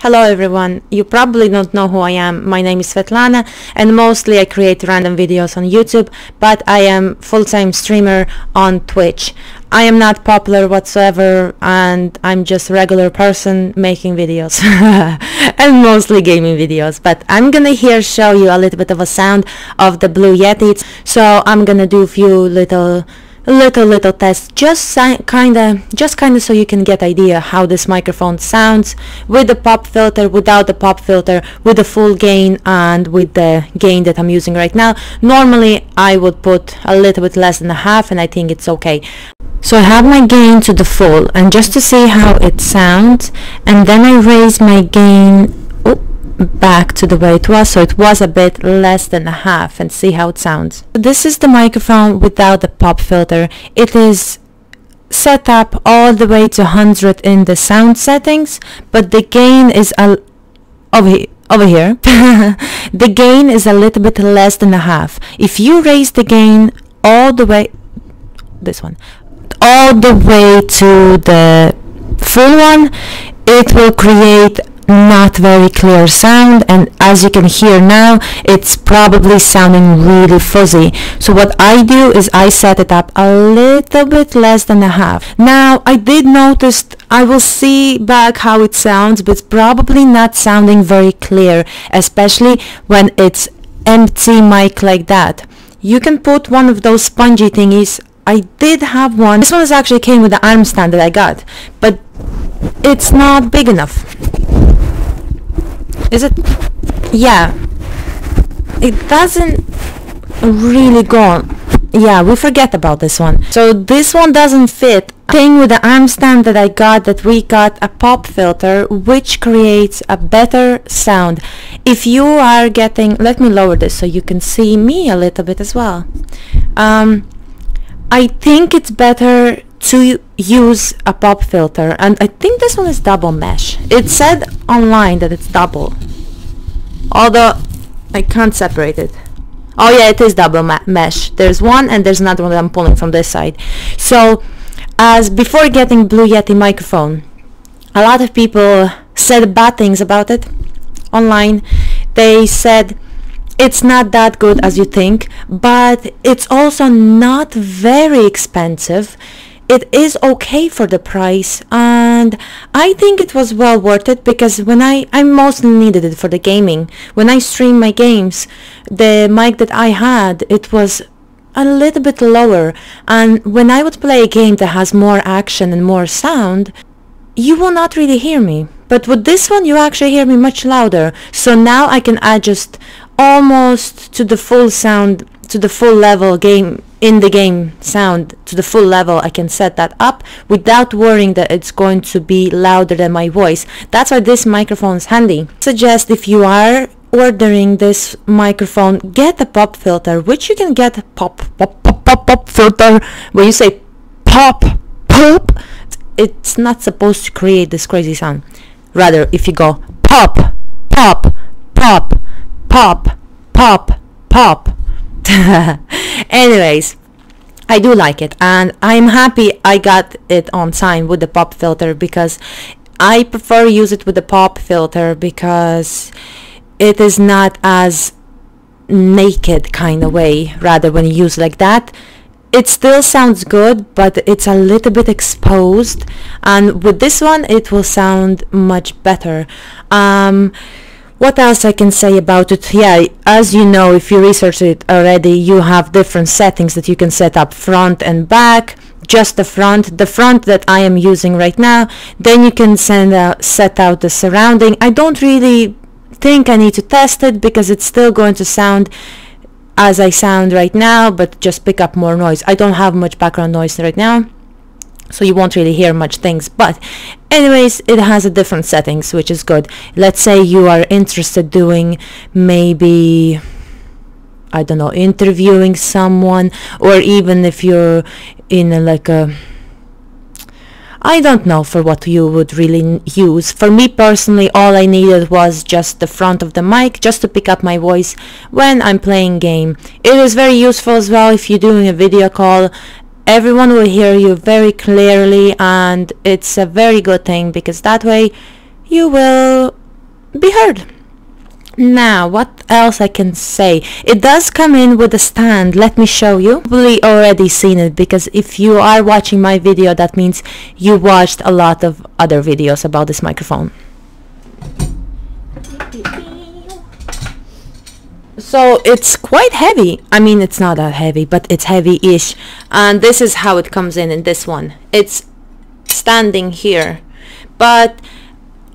Hello everyone, you probably don't know who I am. My name is Svetlana and mostly I create random videos on YouTube, but I am full-time streamer on Twitch. I am not popular whatsoever and I'm just a regular person making videos and mostly gaming videos, but I'm gonna here show you a little bit of a sound of the Blue Yeti. So I'm gonna do a few little tests, just kinda so you can get idea how this microphone sounds with the pop filter, without the pop filter, with the full gain and with the gain that I'm using right now. Normally I would put a little bit less than a half and I think it's okay. So I have my gain to the full, and just to see how it sounds, and then I raise my gain back to the way it was, so it was a bit less than a half, and see how it sounds. This is the microphone without the pop filter. It is set up all the way to 100 in the sound settings, but the gain is over here the gain is a little bit less than a half. If you raise the gain all the way, all the way to the full one, it will create not very clear sound, and as you can hear now, it's probably sounding really fuzzy. So what I do is I set it up a little bit less than a half. Now I did notice, I will see back how it sounds, but it's probably not sounding very clear, especially when it's empty mic like that. You can put one of those spongy thingies. I did have one. This one actually came with the arm stand that I got, but it's not big enough. Is it? Yeah, it doesn't really go on. Yeah, we forget about this one. So this one doesn't fit. Thing with the arm stand that I got, that we got a pop filter which creates a better sound. If you are getting, let me lower this so you can see me a little bit as well. I think it's better to use a pop filter, and I think this one is double mesh. It said online that it's double, although I can't separate it. Oh yeah, it is double mesh. There's one and there's another one that I'm pulling from this side. So as before getting Blue Yeti microphone, a lot of people said bad things about it online. They said it's not that good as you think, but it's also not very expensive. It is okay for the price, and I think it was well worth it, because when I mostly needed it for the gaming. When I stream my games, the mic that I had, it was a little bit lower, and when I would play a game that has more action and more sound, you will not really hear me. But with this one you actually hear me much louder. So now I can adjust almost to the full sound, to the full level game, in the game sound, to the full level. I can set that up without worrying that it's going to be louder than my voice. That's why this microphone is handy. Suggest if you are ordering this microphone, get a pop filter, which you can get pop filter. When you say pop, it's not supposed to create this crazy sound. Rather, if you go pop, pop, pop, pop, pop, pop. Anyways, I do like it, and I'm happy I got it on time with the pop filter, because I prefer use it with the pop filter because it is not as naked kind of way. Rather, when you use like that, it still sounds good, but it's a little bit exposed, and with this one it will sound much better. What else I can say about it? Yeah, as you know, if you research it already, you have different settings that you can set up, front and back. Just the front that I am using right now. Then you can set out the surrounding. I don't really think I need to test it, because it's still going to sound as I sound right now, but just pick up more noise. I don't have much background noise right now, so you won't really hear much things. But anyways, it has a different settings, which is good. Let's say you are interested doing, maybe, I don't know, interviewing someone, or even if you're in I don't know for what you would really use. For me personally, all I needed was just the front of the mic, just to pick up my voice when I'm playing game. It is very useful as well if you're doing a video call. Everyone will hear you very clearly, and it's a very good thing, because that way you will heard. Now, what else I can say? It does come in with a stand. Let me show you. You've probably already seen it, because if you are watching my video, that means you watched a lot of other videos about this microphone. So it's quite heavy. I mean, it's not that heavy, but it's heavy-ish. And this is how it comes in this one. It's standing here. But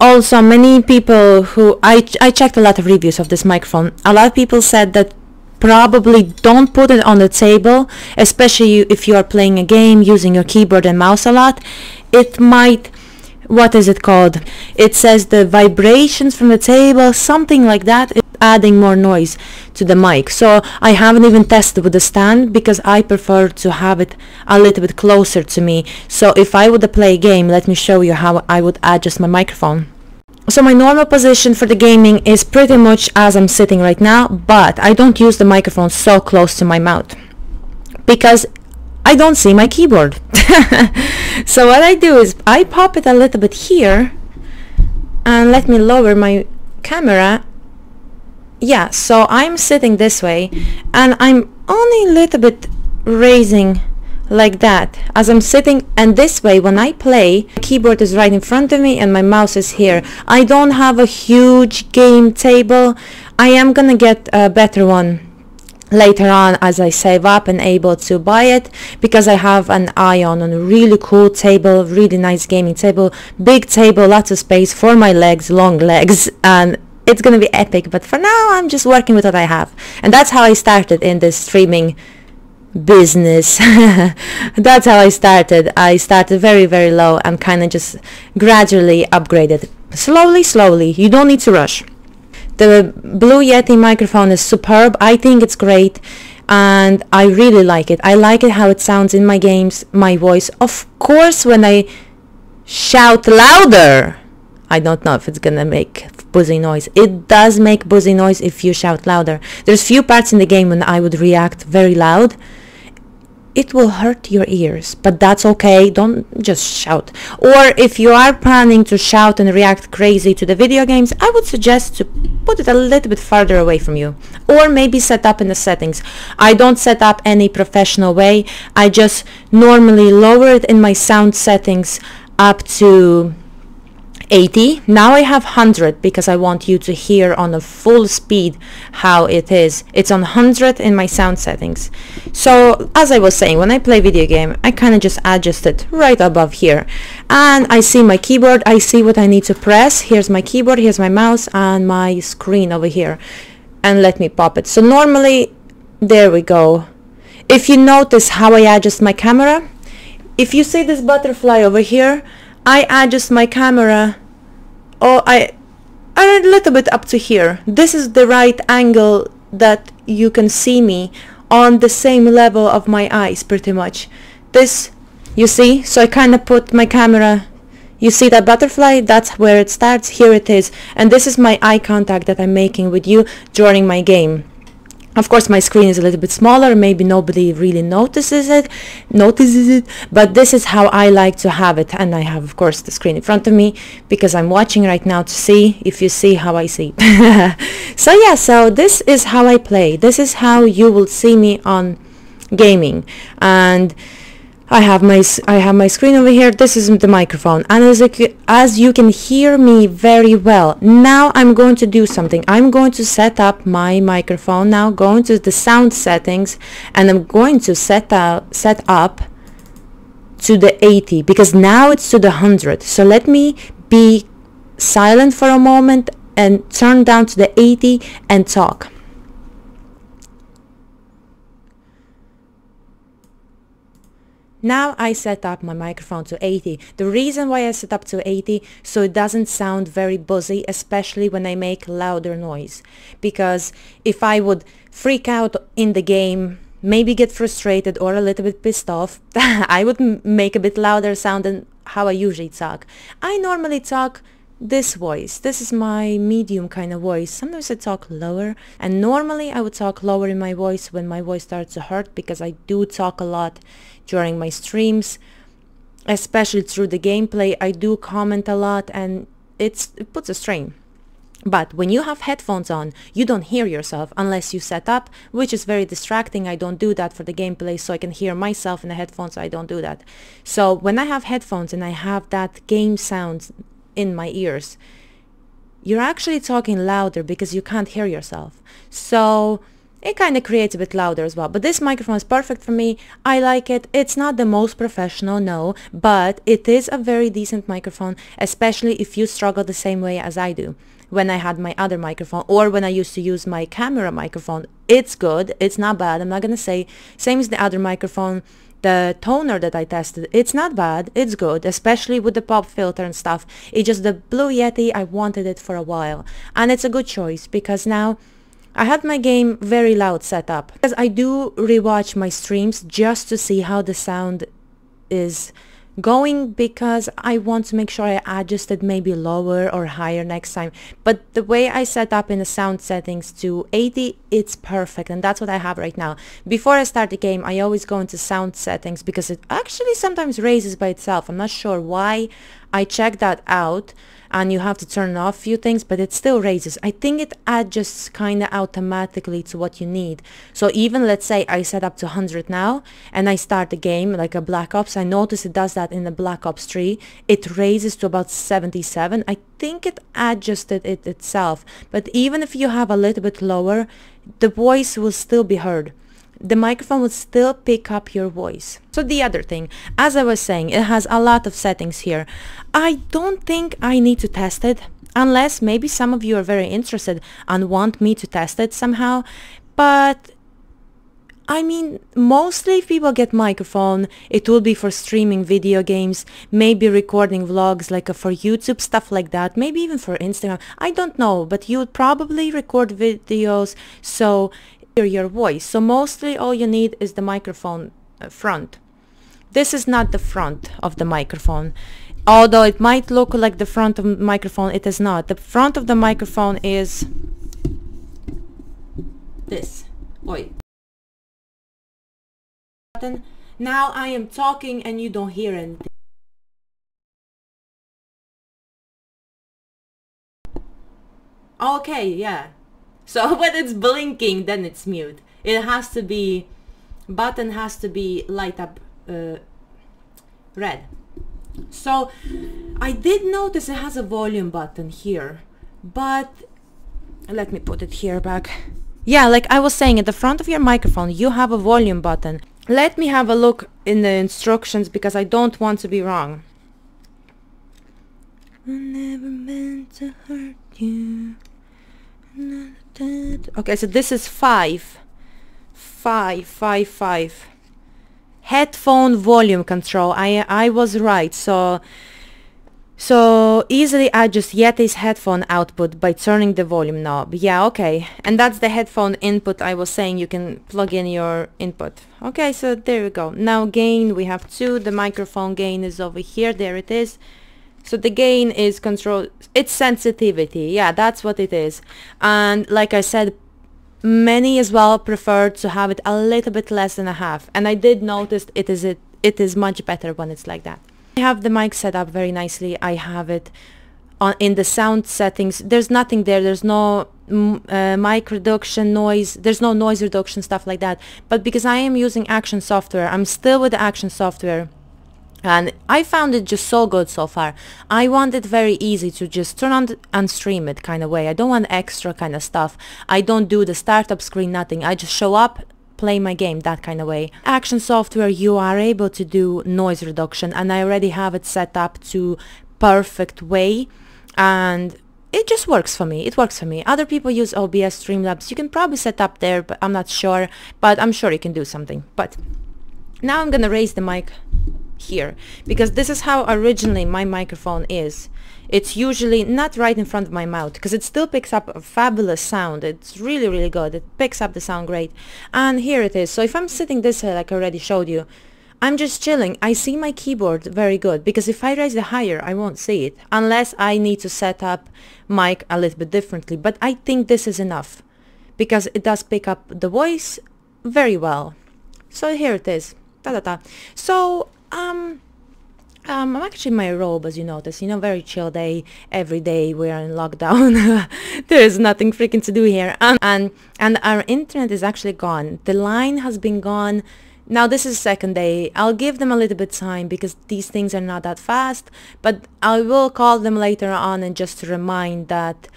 also, many people who I checked a lot of reviews of this microphone. A lot of people said that probably don't put it on the table, especially if you are playing a game using your keyboard and mouse a lot. It might, what is it called? It says the vibrations from the table, something like that. It's adding more noise to the mic. So I haven't even tested with the stand, because I prefer to have it a little bit closer to me. So if I would play a game, let me show you how I would adjust my microphone. So my normal position for the gaming is pretty much as I'm sitting right now, but I don't use the microphone so close to my mouth because I don't see my keyboard. So what I do is I pop it a little bit here, and let me lower my camera. Yeah, so I'm sitting this way, and I'm only a little bit raising like that as I'm sitting, and this way when I play, the keyboard is right in front of me and my mouse is here. I don't have a huge game table. I am gonna get a better one later on as I save up and able to buy it, because I have an eye on a really cool table, really nice gaming table, big table, lots of space for my legs, long legs, and it's gonna be epic. But for now I'm just working with what I have, and that's how I started in this streaming business. That's how I started. I started very, very low and kind of just gradually upgraded, slowly. You don't need to rush. The Blue Yeti microphone is superb. I think it's great, and I really like it. I like it how it sounds in my games, my voice. Of course, when I shout louder, I don't know if it's gonna make buzzy noise. It does make buzzy noise if you shout louder. There's few parts in the game when I would react very loud. It will hurt your ears, but that's okay. Don't just shout. Or if you are planning to shout and react crazy to the video games, I would suggest to put it a little bit farther away from you, or maybe set up in the settings. I don't set up any professional way. I just normally lower it in my sound settings up to 80. Now I have 100 because I want you to hear on a full speed how it is. It's on 100 in my sound settings. So as I was saying, when I play video game, I kind of just adjust it right above here, and I see my keyboard. I see what I need to press. Here's my keyboard, here's my mouse, and my screen over here, and let me pop it. So normally, there we go. If you notice how I adjust my camera, if you see this butterfly over here, I adjust my camera, a little bit up to here. This is the right angle that you can see me on the same level of my eyes, pretty much. This, you see? So I kind of put my camera, you see that butterfly? That's where it starts. Here it is. And this is my eye contact that I'm making with you during my game. Of course, my screen is a little bit smaller. Maybe nobody really notices it, but this is how I like to have it. And I have, of course, the screen in front of me because I'm watching right now to see if you see how I see. So yeah, so this is how I play. This is how you will see me on gaming. And I have my screen over here. This is the microphone, and as you can hear me very well. Now I'm going to do something. I'm going to set up my microphone now, going to the sound settings, and I'm going to set up to the 80 because now it's to the 100. So let me be silent for a moment and turn down to the 80 and talk. Now I set up my microphone to 80. The reason why I set up to 80, so it doesn't sound very buzzy, especially when I make louder noise. Because if I would freak out in the game, maybe get frustrated or a little bit pissed off, I would make a bit louder sound than how I usually talk. I normally talk this voice. This is my medium kind of voice. Sometimes I talk lower, and normally I would talk lower in my voice when my voice starts to hurt, because I do talk a lot during my streams, especially through the gameplay. I do comment a lot, and it puts a strain. But when you have headphones on, you don't hear yourself unless you set up, which is very distracting. I don't do that for the gameplay, so I can hear myself in the headphones, so I don't do that. So when I have headphones and I have that game sound in my ears, you're actually talking louder because you can't hear yourself. So it kind of creates a bit louder as well. But this microphone is perfect for me. I like it. It's not the most professional, no, but it is a very decent microphone, especially if you struggle the same way as I do. When I had my other microphone, or when I used to use my camera microphone, it's good. It's not bad. I'm not going to say same as the other microphone. The toner that I tested, it's not bad, it's good, especially with the pop filter and stuff. It's just the Blue Yeti, I wanted it for a while, and it's a good choice because now I had my game very loud set up, because I do rewatch my streams just to see how the sound is going, because I want to make sure I adjust it maybe lower or higher next time. But the way I set up in the sound settings to 80, it's perfect, and that's what I have right now. Before I start the game, I always go into sound settings because it actually sometimes raises by itself. I'm not sure why. I checked that out, and you have to turn off a few things, but it still raises. I think it adjusts kind of automatically to what you need. So even, let's say I set up to 100 now and I start the game like a Black Ops, I notice it does that in the Black Ops 3. It raises to about 77. I think it adjusted it itself, but even if you have a little bit lower, the voice will still be heard. The microphone will still pick up your voice. So the other thing, as I was saying, it has a lot of settings here. I don't think I need to test it, unless maybe some of you are very interested and want me to test it somehow. But I mean, mostly if people get microphone, it will be for streaming video games, maybe recording vlogs like for YouTube, stuff like that, maybe even for Instagram. I don't know, but you would probably record videos, so your voice. So mostly all you need is the microphone front. This is not the front of the microphone. Although it might look like the front of the microphone, it is not. The front of the microphone is this. Oi. Now I am talking and you don't hear anything. Okay, yeah. So when it's blinking, then it's mute. It has to be, button has to be light up red. So I did notice it has a volume button here, but let me put it here back. Yeah, like I was saying, at the front of your microphone, you have a volume button. Let me have a look in the instructions because I don't want to be wrong. I never meant to hurt you. Okay, so this is 5. Headphone volume control. I was right. So easily adjust Yeti's headphone output by turning the volume knob. Yeah, okay. And that's the headphone input I was saying. You can plug in your input. Okay, so there we go. Now gain, we have 2. The microphone gain is over here. There it is. So the gain is control, it's sensitivity. Yeah, that's what it is. And like I said, many as well prefer to have it a little bit less than a half. And I did notice it is much better when it's like that. I have the mic set up very nicely. I have it on in the sound settings. There's nothing there. There's no mic reduction, noise. There's no noise reduction, stuff like that. But because I am using Action software, I'm still with the Action software. And I found it just so good so far. I want it very easy to just turn on and stream it kind of way. I don't want extra kind of stuff. I don't do the startup screen, nothing. I just show up, play my game, that kind of way. Action software, you are able to do noise reduction, and I already have it set up to perfect way, and it just works for me. It works for me. Other people use OBS, Streamlabs. You can probably set up there, but I'm not sure. But I'm sure you can do something. But now I'm gonna raise the mic here, because this is how originally my microphone is. It's usually not right in front of my mouth, because it still picks up a fabulous sound. It's really, really good. It picks up the sound great. And here it is. So if I'm sitting this way, like I already showed you, I'm just chilling. I see my keyboard very good, because if I raise it higher, I won't see it, unless I need to set up mic a little bit differently. But I think this is enough, because it does pick up the voice very well. So here it is. So I'm actually in my robe, as you notice. You know, very chill day. Every day we're in lockdown. There is nothing freaking to do here. And our internet is actually gone. The line has been gone. Now this is second day. I'll give them a little bit time because these things are not that fast. But I will call them later on and just to remind that,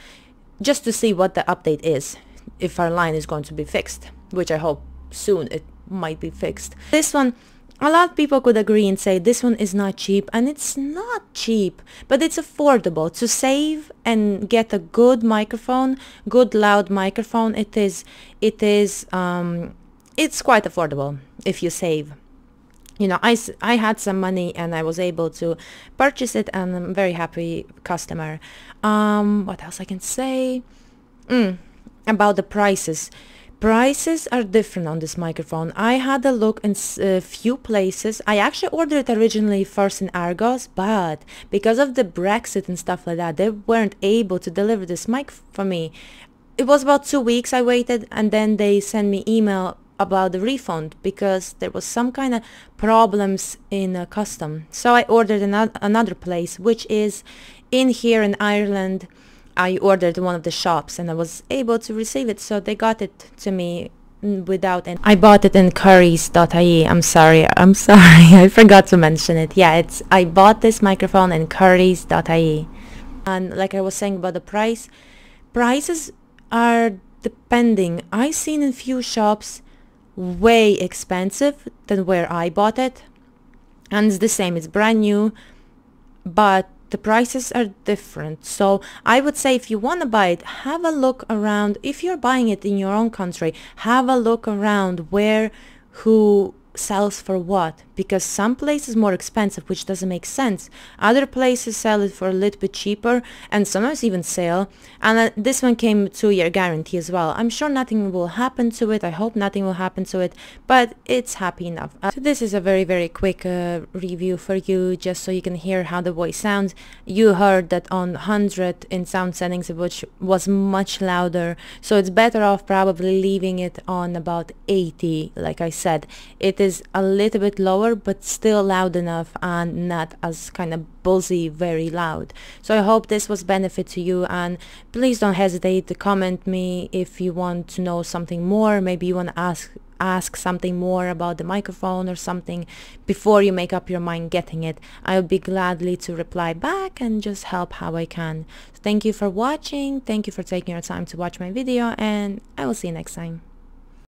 just to see what the update is, if our line is going to be fixed, which I hope soon it might be fixed. This one, a lot of people could agree and say this one is not cheap, and it's not cheap, but it's affordable. To save and get a good microphone, good loud microphone, it's quite affordable if you save. You know, I had some money and I was able to purchase it, and I'm a very happy customer. What else I can say? About the prices. Prices are different on this microphone. I had a look in a few places. I actually ordered it originally first in Argos, but because of the Brexit and stuff like that, they weren't able to deliver this mic for me. It was about 2 weeks I waited, and then they sent me email about the refund because there was some kind of problems in custom. So I ordered another place, which is in here in Ireland. I ordered one of the shops and I was able to receive it, so they got it to me without any. I bought it in currys.ie. I'm sorry, I forgot to mention it. Yeah, I bought this microphone in currys.ie. And like I was saying about the prices are depending. I seen in few shops way expensive than where I bought it, and it's the same, it's brand new, but the prices are different. So I would say if you want to buy it, have a look around. If you're buying it in your own country, have a look around who sells for what, because some places more expensive, which doesn't make sense. Other places sell it for a little bit cheaper and sometimes even sale. And this one came 2-year guarantee as well. I'm sure nothing will happen to it. I hope nothing will happen to it, but it's happy enough. So this is a very, very quick review for you, just so you can hear how the voice sounds. You heard that on 100 in sound settings, which was much louder, so it's better off probably leaving it on about 80. Like I said, it is a little bit lower but still loud enough and not as kind of buzzy, very loud. So I hope this was benefit to you, and please don't hesitate to comment me if you want to know something more. Maybe you want to ask something more about the microphone or something before you make up your mind getting it. I'll be gladly to reply back and just help how I can. So thank you for watching, thank you for taking your time to watch my video, and I will see you next time.